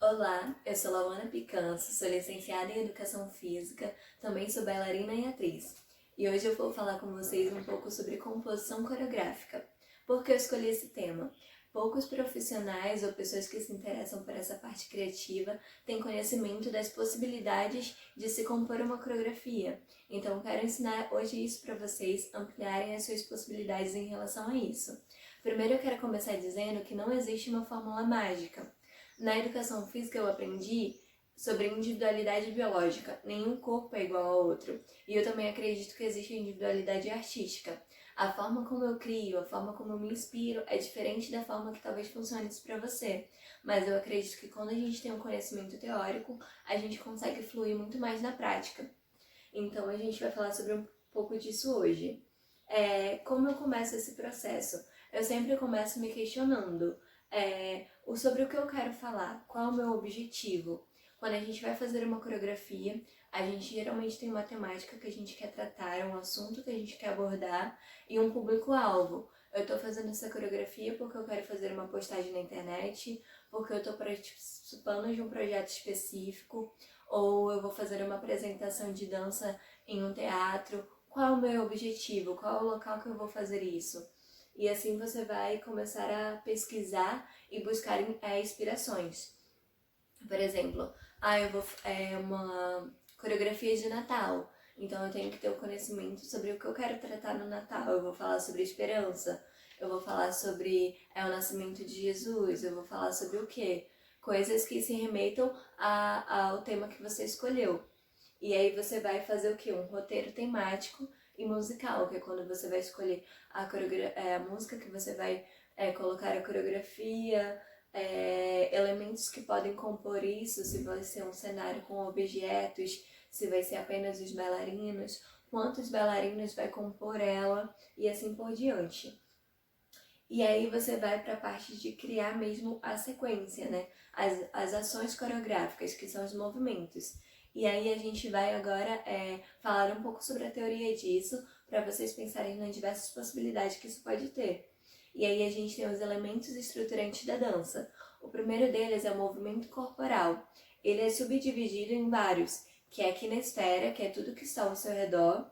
Olá, eu sou Lawana Picanço, sou licenciada em Educação Física, também sou bailarina e atriz. E hoje eu vou falar com vocês um pouco sobre composição coreográfica. Por que eu escolhi esse tema? Poucos profissionais ou pessoas que se interessam por essa parte criativa têm conhecimento das possibilidades de se compor uma coreografia. Então eu quero ensinar hoje isso para vocês ampliarem as suas possibilidades em relação a isso. Primeiro eu quero começar dizendo que não existe uma fórmula mágica. Na educação física eu aprendi sobre individualidade biológica. Nenhum corpo é igual ao outro. E eu também acredito que existe individualidade artística. A forma como eu crio, a forma como eu me inspiro é diferente da forma que talvez funcione isso para você. Mas eu acredito que quando a gente tem um conhecimento teórico, a gente consegue fluir muito mais na prática. Então a gente vai falar sobre um pouco disso hoje. Como eu começo esse processo? Eu sempre começo me questionando sobre o que eu quero falar, qual é o meu objetivo. Quando a gente vai fazer uma coreografia, a gente geralmente tem uma temática que a gente quer tratar, um assunto que a gente quer abordar e um público-alvo. Eu tô fazendo essa coreografia porque eu quero fazer uma postagem na internet, porque eu tô participando de um projeto específico, ou eu vou fazer uma apresentação de dança em um teatro. Qual é o meu objetivo? Qual é o local que eu vou fazer isso? E assim você vai começar a pesquisar e buscar inspirações. Por exemplo, eu vou uma coreografia de Natal, então eu tenho que ter o conhecimento sobre o que eu quero tratar no Natal. Eu vou falar sobre esperança, eu vou falar sobre o nascimento de Jesus, eu vou falar sobre o quê? Coisas que se remetam ao tema que você escolheu. E aí você vai fazer o quê? Um roteiro temático e musical, que é quando você vai escolher a música que você vai colocar a coreografia, elementos que podem compor isso, se vai ser um cenário com objetos, se vai ser apenas os bailarinos, quantos bailarinos vai compor ela e assim por diante. E aí você vai para a parte de criar mesmo a sequência, né? As ações coreográficas, que são os movimentos. E aí a gente vai agora falar um pouco sobre a teoria disso, para vocês pensarem nas diversas possibilidades que isso pode ter. E aí a gente tem os elementos estruturantes da dança. O primeiro deles é o movimento corporal. Ele é subdividido em vários, que é a kinesfera, que é tudo que está ao seu redor,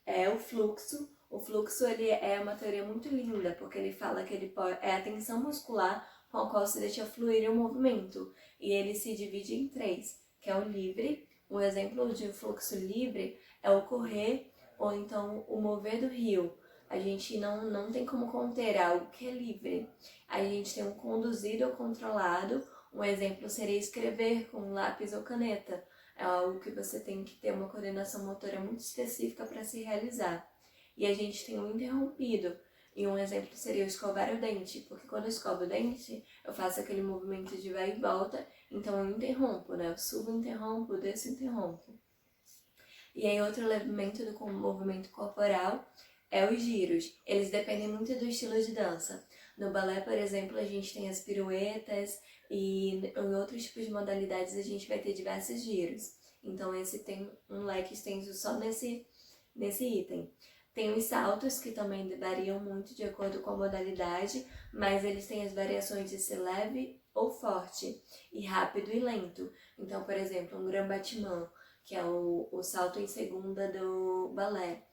é o fluxo. O fluxo ele é uma teoria muito linda, porque ele fala que é a tensão muscular com a qual se deixa fluir o movimento. E ele se divide em três, que é o livre. Um exemplo de fluxo livre é o correr ou então o mover do rio. A gente não tem como conter algo que é livre. A gente tem um conduzido ou controlado. Um exemplo seria escrever com lápis ou caneta. É algo que você tem que ter uma coordenação motora muito específica para se realizar. E a gente tem o interrompido. E um exemplo seria escovar o dente, porque quando eu escovo o dente, eu faço aquele movimento de vai e volta, então eu interrompo, né? Eu subo, interrompo, desço, interrompo. E aí outro elemento do movimento corporal é os giros. Eles dependem muito do estilo de dança. No balé, por exemplo, a gente tem as piruetas e em outros tipos de modalidades a gente vai ter diversos giros. Então esse tem um leque extenso só nesse item. Tem os saltos, que também variam muito de acordo com a modalidade, mas eles têm as variações de ser leve ou forte, e rápido e lento. Então, por exemplo, um grand battement, que é o salto em segunda do balé.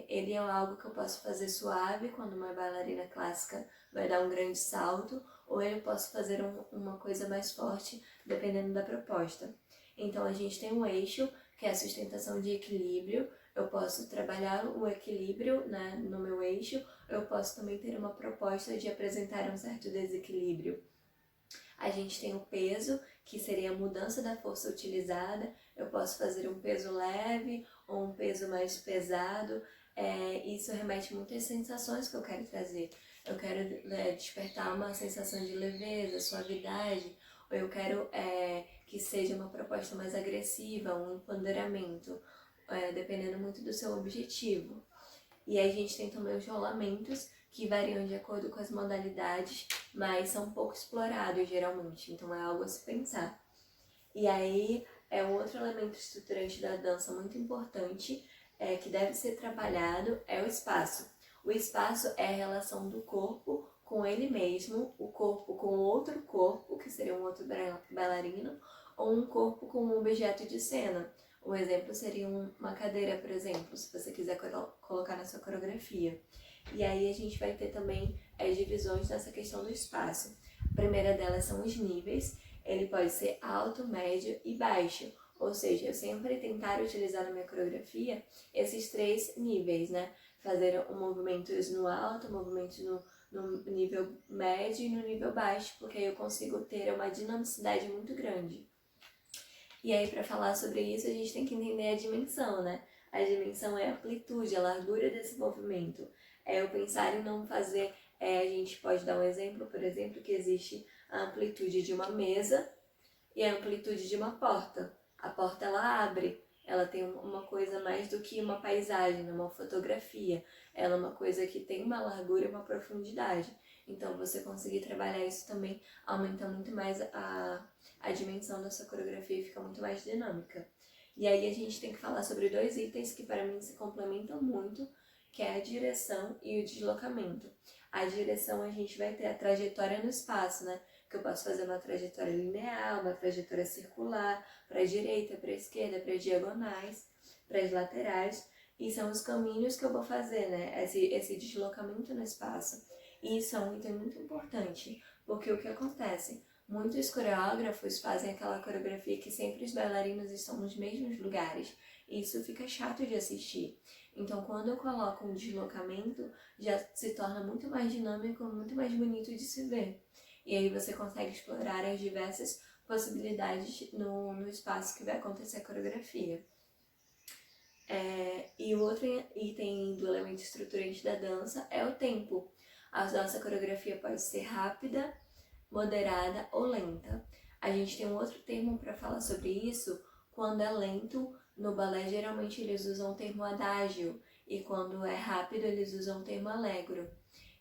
Ele é algo que eu posso fazer suave, quando uma bailarina clássica vai dar um grande salto, ou eu posso fazer uma coisa mais forte, dependendo da proposta. Então, a gente tem um eixo, que é a sustentação de equilíbrio. Eu posso trabalhar o equilíbrio, né, no meu eixo, eu posso também ter uma proposta de apresentar um certo desequilíbrio. A gente tem o peso, que seria a mudança da força utilizada. Eu posso fazer um peso leve ou um peso mais pesado. Isso remete muito às sensações que eu quero trazer. Eu quero despertar uma sensação de leveza, suavidade, ou eu quero que seja uma proposta mais agressiva, um empoderamento, dependendo muito do seu objetivo. E aí a gente tem também os rolamentos, que variam de acordo com as modalidades, mas são pouco explorados geralmente, então é algo a se pensar. E aí é um outro elemento estruturante da dança muito importante, que deve ser trabalhado, é o espaço. O espaço é a relação do corpo com ele mesmo, o corpo com outro corpo, que seria um outro bailarino, ou um corpo com um objeto de cena. Um exemplo seria uma cadeira, por exemplo, se você quiser colocar na sua coreografia. E aí a gente vai ter também as divisões nessa questão do espaço. A primeira delas são os níveis. Ele pode ser alto, médio e baixo. Ou seja, eu sempre tentar utilizar na minha coreografia esses 3 níveis, né? Fazer movimentos no alto, movimentos no nível médio e no nível baixo, porque aí eu consigo ter uma dinamicidade muito grande. E aí, para falar sobre isso, a gente tem que entender a dimensão, né? A dimensão é a amplitude, a largura desse movimento. É eu pensar em não fazer... a gente pode dar um exemplo, por exemplo, que existe a amplitude de uma mesa e a amplitude de uma porta. A porta, ela abre, ela tem uma coisa mais do que uma paisagem, uma fotografia. Ela é uma coisa que tem uma largura e uma profundidade. Então, você conseguir trabalhar isso também aumenta muito mais a dimensão da sua coreografia e fica muito mais dinâmica. E aí a gente tem que falar sobre 2 itens que para mim se complementam muito, que é a direção e o deslocamento. A direção a gente vai ter a trajetória no espaço, né? Que eu posso fazer uma trajetória linear, uma trajetória circular, para a direita, para a esquerda, para as diagonais, para as laterais. E são os caminhos que eu vou fazer, né? Esse deslocamento no espaço. E isso é um item muito importante, porque o que acontece? Muitos coreógrafos fazem aquela coreografia que sempre os bailarinos estão nos mesmos lugares. E isso fica chato de assistir. Então, quando eu coloco um deslocamento, já se torna muito mais dinâmico, muito mais bonito de se ver. E aí você consegue explorar as diversas possibilidades no espaço que vai acontecer a coreografia. E o outro item do elemento estruturante da dança é o tempo. A nossa coreografia pode ser rápida, moderada ou lenta. A gente tem um outro termo para falar sobre isso. Quando é lento, no balé geralmente eles usam o termo adágio, e quando é rápido eles usam o termo allegro.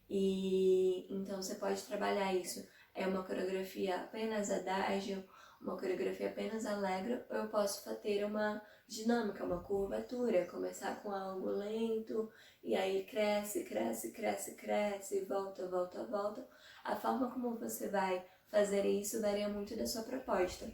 E então você pode trabalhar isso. É uma coreografia apenas adágio, uma coreografia apenas allegro, ou eu posso ter uma dinâmica, uma curvatura, começar com algo lento, e aí cresce, cresce, cresce, cresce, volta, volta, volta. A forma como você vai fazer isso varia muito da sua proposta.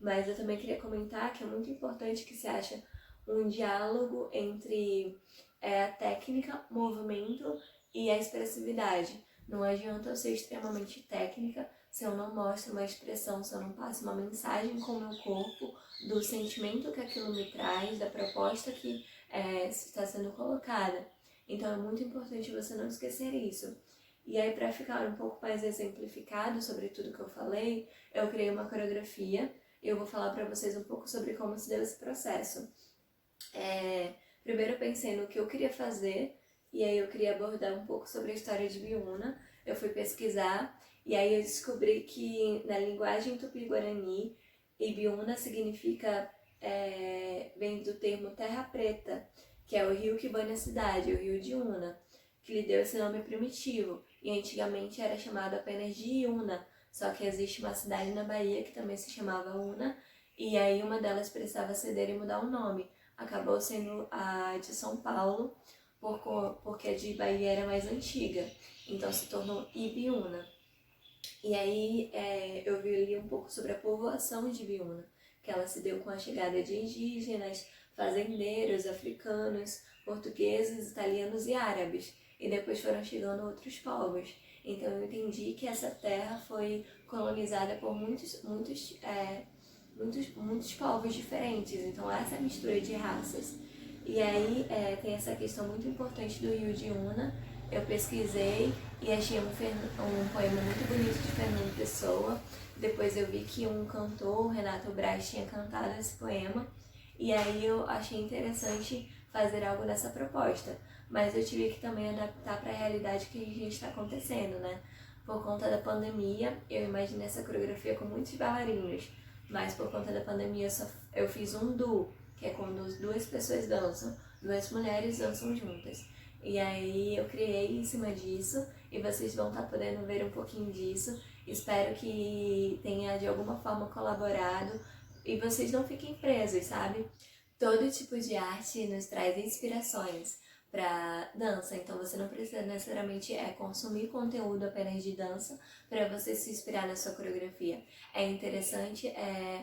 Mas eu também queria comentar que é muito importante que se ache um diálogo entre a técnica, movimento e a expressividade. Não adianta eu ser extremamente técnica se eu não mostro uma expressão, se eu não passo uma mensagem com o meu corpo, do sentimento que aquilo me traz, da proposta que está sendo colocada. Então é muito importante você não esquecer isso. E aí, para ficar um pouco mais exemplificado sobre tudo que eu falei, eu criei uma coreografia e eu vou falar para vocês um pouco sobre como se deu esse processo. Primeiro eu pensei no que eu queria fazer, e aí eu queria abordar um pouco sobre a história de Biúna. Eu fui pesquisar, e aí eu descobri que na linguagem tupi-guarani, Ibiúna significa, vem do termo terra preta, que é o rio que banha a cidade, o rio de Una, que lhe deu esse nome primitivo, e antigamente era chamado apenas de Iuna, só que existe uma cidade na Bahia que também se chamava Una, e aí uma delas precisava ceder e mudar o nome. Acabou sendo a de São Paulo, porque a de Bahia era mais antiga, então se tornou Ibiúna. E aí eu vi ali um pouco sobre a povoação de Ibiúna, que ela se deu com a chegada de indígenas, fazendeiros, africanos, portugueses, italianos e árabes, e depois foram chegando outros povos. Então eu entendi que essa terra foi colonizada por muitos povos diferentes, então essa mistura de raças. E aí tem essa questão muito importante do rio de Una. Eu pesquisei e achei um poema muito bonito de Fernando Pessoa. Depois eu vi que um cantor, Renato Braz, tinha cantado esse poema, e aí eu achei interessante fazer algo dessa proposta. Mas eu tive que também adaptar para a realidade que a gente está acontecendo, né? Por conta da pandemia, eu imaginei essa coreografia com muitos bailarinos, mas por conta da pandemia eu fiz um duo, que é quando 2 pessoas dançam, 2 mulheres dançam juntas. E aí eu criei em cima disso, e vocês vão estar podendo ver um pouquinho disso. Espero que tenha de alguma forma colaborado e vocês não fiquem presos, sabe? Todo tipo de arte nos traz inspirações. para dança, então você não precisa necessariamente consumir conteúdo apenas de dança para você se inspirar na sua coreografia. É interessante,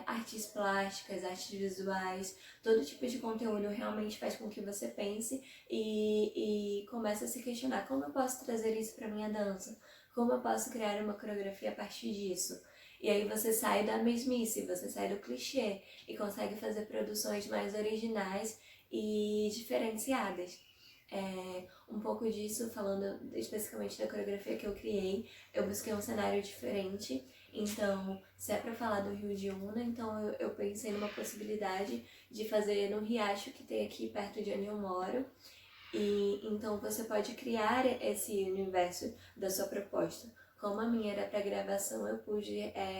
artes plásticas, artes visuais, todo tipo de conteúdo realmente faz com que você pense e comece a se questionar: como eu posso trazer isso para minha dança? Como eu posso criar uma coreografia a partir disso? E aí você sai da mesmice, você sai do clichê e consegue fazer produções mais originais e diferenciadas. Um pouco disso, falando especificamente da coreografia que eu criei, eu busquei um cenário diferente. Então, se é para falar do Rio de Una, então eu pensei numa possibilidade de fazer no riacho que tem aqui perto de onde eu moro. E então você pode criar esse universo da sua proposta. Como a minha era para gravação, eu pude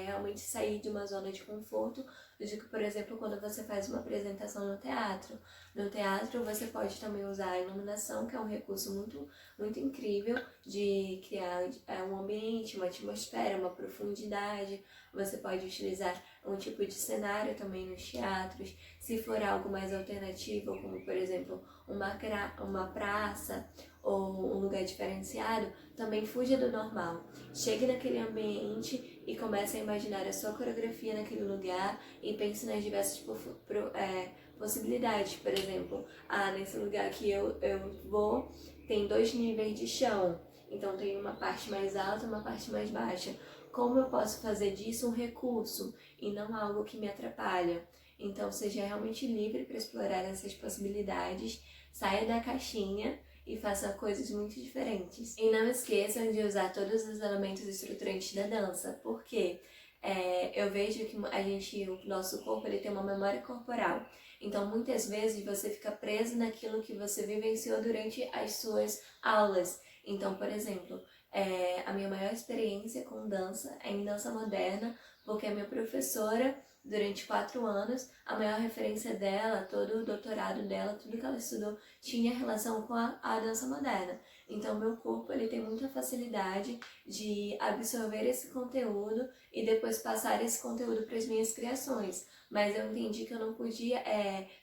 realmente sair de uma zona de conforto. Eu digo, por exemplo, quando você faz uma apresentação no teatro. No teatro você pode também usar a iluminação, que é um recurso muito, muito incrível de criar um ambiente, uma atmosfera, uma profundidade. Você pode utilizar um tipo de cenário também nos teatros. Se for algo mais alternativo, como por exemplo uma praça ou um lugar diferenciado, também fuja do normal. Chegue naquele ambiente e comece a imaginar a sua coreografia naquele lugar e pense nas diversas possibilidades. Por exemplo, nesse lugar que eu vou, tem 2 níveis de chão, então tem uma parte mais alta e uma parte mais baixa. Como eu posso fazer disso um recurso e não algo que me atrapalha? Então, seja realmente livre para explorar essas possibilidades, saia da caixinha e faça coisas muito diferentes. E não esqueçam de usar todos os elementos estruturantes da dança, porque eu vejo que o nosso corpo ele tem uma memória corporal. Então, muitas vezes você fica preso naquilo que você vivenciou durante as suas aulas. Então, por exemplo, a minha maior experiência com dança é em dança moderna, porque a minha professora, durante 4 anos, a maior referência dela, todo o doutorado dela, tudo que ela estudou, tinha relação com a dança moderna. Então, meu corpo ele tem muita facilidade de absorver esse conteúdo e depois passar esse conteúdo para as minhas criações. Mas eu entendi que eu não podia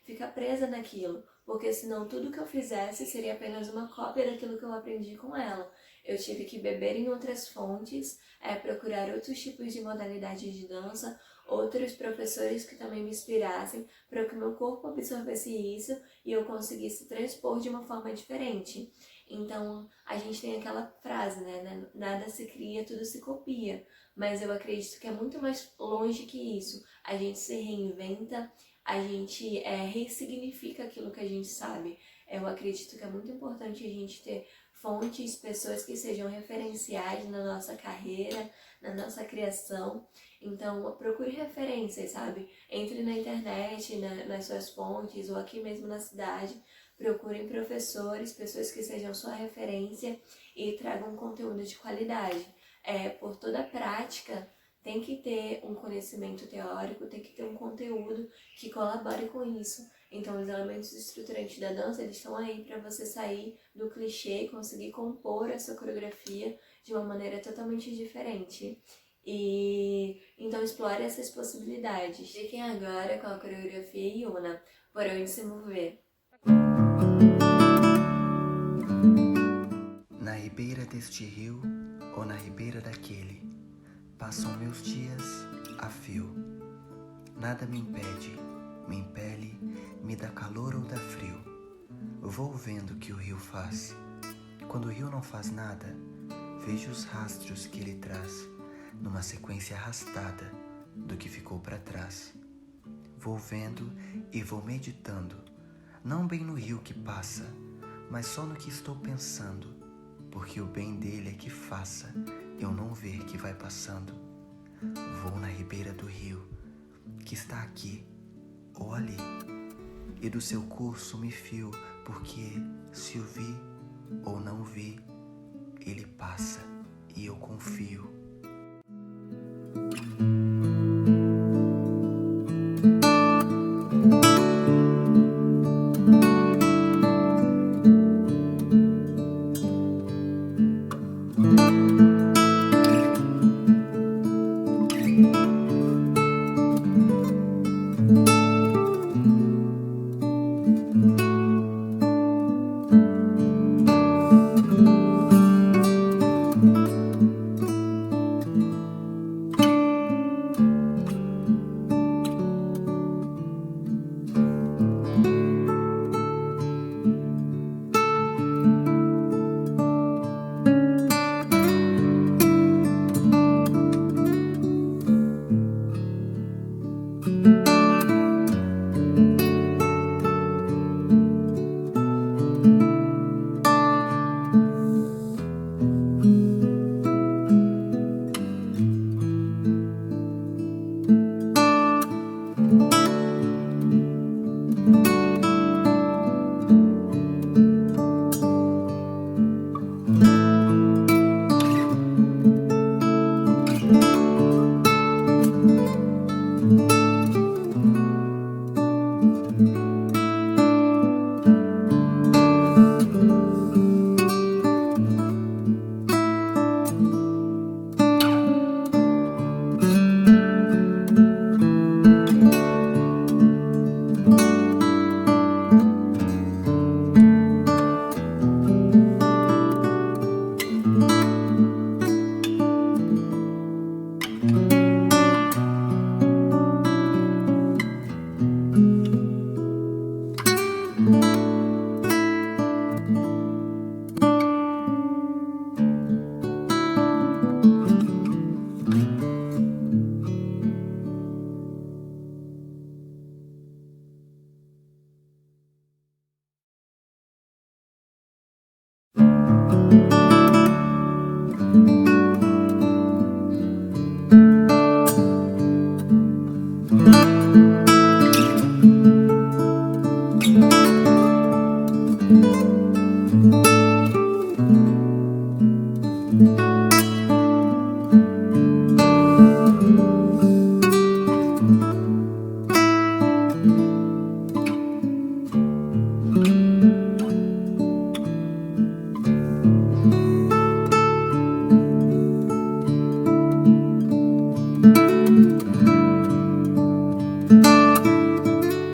ficar presa naquilo, porque senão tudo que eu fizesse seria apenas uma cópia daquilo que eu aprendi com ela. Eu tive que beber em outras fontes, procurar outros tipos de modalidade de dança, outros professores que também me inspirassem para que o meu corpo absorvesse isso e eu conseguisse transpor de uma forma diferente. Então, a gente tem aquela frase, né? Nada se cria, tudo se copia. Mas eu acredito que é muito mais longe que isso. A gente se reinventa, a gente ressignifica aquilo que a gente sabe. Eu acredito que é muito importante a gente ter fontes, pessoas que sejam referenciais na nossa carreira, na nossa criação. Então, procure referências, sabe? Entre na internet, nas suas fontes, ou aqui mesmo na cidade. Procurem professores, pessoas que sejam sua referência e tragam conteúdo de qualidade. Por toda a prática, tem que ter um conhecimento teórico, tem que ter um conteúdo que colabore com isso. Então, os elementos estruturantes da dança, eles estão aí para você sair do clichê e conseguir compor a sua coreografia de uma maneira totalmente diferente. E então explore essas possibilidades. Fiquem agora com a coreografia Yuna, Por Onde Se Mover. Na ribeira deste rio ou na ribeira daquele, passam meus dias a fio. Nada me impede, me impele, me dá calor ou dá frio. Vou vendo o que o rio faz. Quando o rio não faz nada, vejo os rastros que ele traz, numa sequência arrastada do que ficou para trás. Vou vendo e vou meditando, não bem no rio que passa, mas só no que estou pensando, porque o bem dele é que faça eu não ver que vai passando. Vou na ribeira do rio, que está aqui ou ali, e do seu curso me fio, porque se o vi ou não vi, ele passa e eu confio.